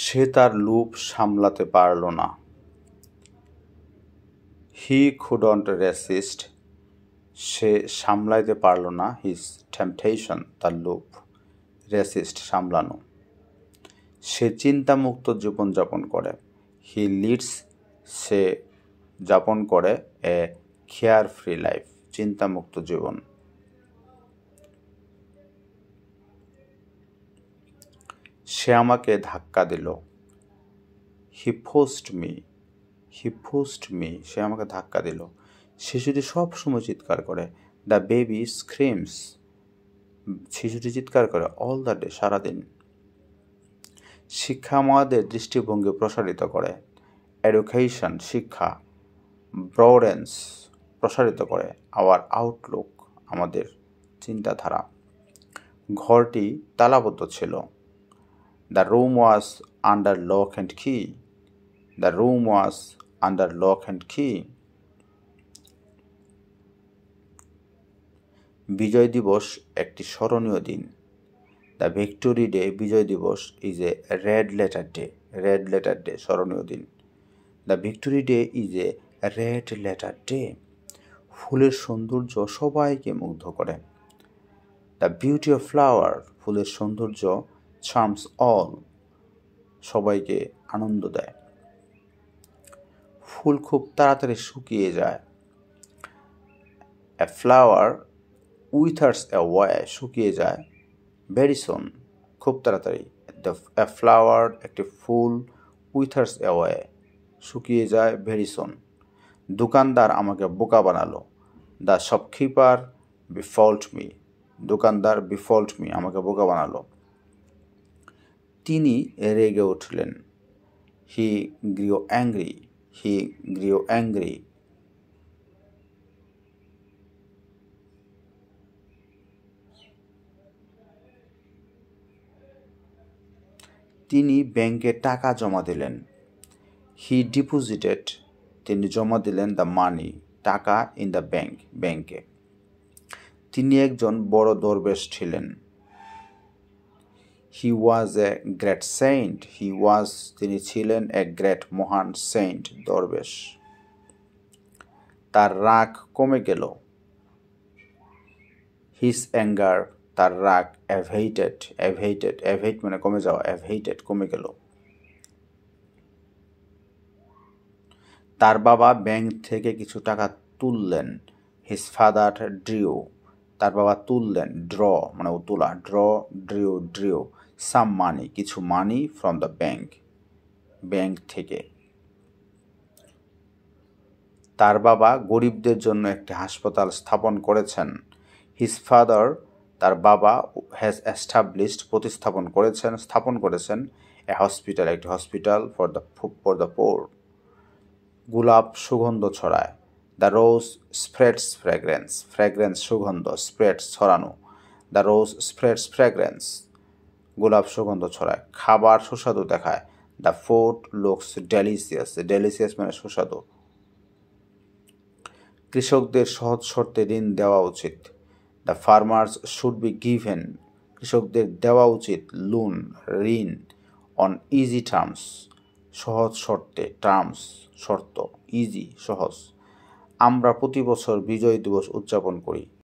সে তার লোভ সামলাতে পারল না। হি কুডন্ট রেসিস্ট, সে সামলাইতে পারল না হিজ টেম্পটেশন, তার লোভ। রেসিস্ট, সামলানো। সে চিন্তামুক্ত জীবনযাপন করে। হি লিডস, সে যাপন করে এ কেয়ার ফ্রি লাইফ, চিন্তামুক্ত জীবন। সে আমাকে ধাক্কা দিল। হি পুশড মি, হি পুশড মি, সে আমাকে ধাক্কা দিল। শিশুটি সবসময় চিৎকার করে। দ্য বেবি স্ক্রিমস, শিশুটি চিৎকার করে অল দ্য ডে, সারাদিন। শিক্ষা আমাদের দৃষ্টিভঙ্গি প্রসারিত করে। এডুকেশন, শিক্ষা। ব্রডেন্স, প্রসারিত করে। আওয়ার আউটলুক, আমাদের চিন্তাধারা। ঘরটি তালাবদ্ধ ছিল। The room was under lock and key, the room was under lock and key. বিজয় দিবস একটি স্মরণীয় দিন। দ্য ভিক্টোরি ডে, বিজয় দিবস, is a red letter day, red letter day, স্মরণীয় দিন। The victory day is a red letter day. ফুলের সৌন্দর্য সবাইকে মুগ্ধ করে। দ্য বিউটি অফ ফ্লাওয়ার, ফুলের সৌন্দর্য, চার্মস অল, সবাইকে আনন্দ দেয়। ফুল খুব তাড়াতাড়ি শুকিয়ে যায়। এ ফ্লাওয়ার উইথার্স অ্যাওয়ে, শুকিয়ে যায়। ভেরি সুন, খুব তাড়াতাড়ি। এ ফ্লাওয়ার, একটি ফুল, উইথার্স অ্যাওয়ে, শুকিয়ে যায়। Very soon. দোকানদার আমাকে বোকা বানালো। দ্য শপকিপার বিফল্ট মি, দোকানদার বিফল্ট মি, আমাকে বোকা বানালো। তিনি রেগে উঠলেন। হি গ্রিও অ্যাংরি, হি গ্রিও অ্যাংরি। তিনি ব্যাংকে টাকা জমা দিলেন। হি ডিপোজিটেড, তিনি জমা দিলেন দ্য মানি, টাকা, ইন দ্য ব্যাংক, ব্যাংকে। তিনি একজন বড় দরবেশ ছিলেন। হি ওয়াজ এ গ্রেট সেইন্ট, হি ওয়াজ, তিনি ছিলেন, এ গ্রেট, মহান, সেইন্ট, দরবেশ। তার রাগ কমে গেল। হিজ অ্যাঙ্গার, তার রাগ, অ্যাভেইটেড, অ্যাভেইটেড, অ্যাভেইট মানে কমে যাওয়া, অ্যাভেইটেড, কমে গেল। তার বাবা ব্যাংক থেকে কিছু টাকা তুললেন। হিজ ফাদার ড্রিউ, তার বাবা তুললেন। ড্র মানে তোলা, ড্র, ড্রিউ, ড্রিউ সাম মানি, কিছু মানি, ফ্রম দ্য ব্যাংক, ব্যাংক থেকে। তার বাবা গরিবদের জন্য একটি হাসপাতাল স্থাপন করেছেন। হিজ ফাদার, তার বাবা, হ্যাজ এস্টাবলিশড, প্রতিস্থাপন করেছেন, স্থাপন করেছেন, এ হসপিটাল, একটি হসপিটাল, ফর দ্য পোর। গোলাপ সুগন্ধ ছড়ায়। The rose spreads fragrance, fragrance সুগন্ধ, স্প্রেডস ছড়ানো। দ্য রোজ স্প্রেডস ফ্র্যাগ্রেন্স, গোলাপ সুগন্ধ ছড়ায়। খাবার সুস্বাদু দেখায়। The food looks delicious, delicious মানে সুস্বাদু। কৃষকদের সহজ শর্তে ঋণ দেওয়া উচিত। The farmers should be given, কৃষকদের দেওয়া উচিত, লোন, ঋণ, অন ইজি টার্মস, সহজ শর্তে, টার্মস, শর্ত, ইজি, সহজ। আমরা প্রতি বছর বিজয় দিবস উদযাপন করি।